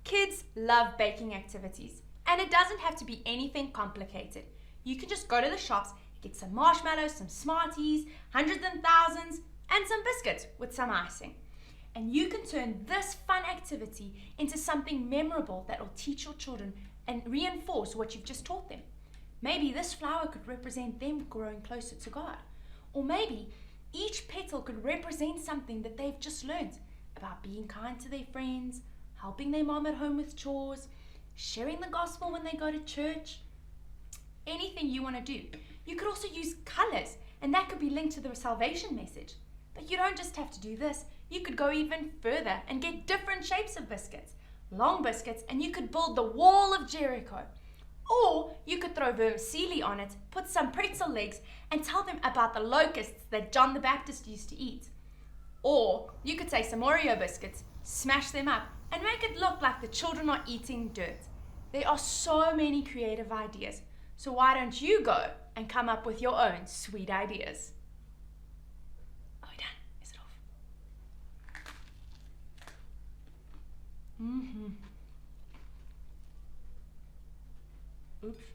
Kids love baking activities, and it doesn't have to be anything complicated. You can just go to the shops, get some marshmallows, some Smarties, hundreds and thousands, and some biscuits with some icing. And you can turn this fun activity into something memorable that will teach your children and reinforce what you've just taught them. Maybe this flower could represent them growing closer to God. Or maybe each petal could represent something that they've just learned about being kind to their friends, helping their mom at home with chores, sharing the gospel when they go to church. Anything you want to do. You could also use colors, and that could be linked to the salvation message. But you don't just have to do this. You could go even further and get different shapes of biscuits, long biscuits, and you could build the wall of Jericho. Or you could throw vermicelli on it, put some pretzel legs, and tell them about the locusts that John the Baptist used to eat. Or you could take some Oreo biscuits, smash them up, and make it look like the children are eating dirt. There are so many creative ideas, so why don't you go and come up with your own sweet ideas? Are we done? Is it off? Oops.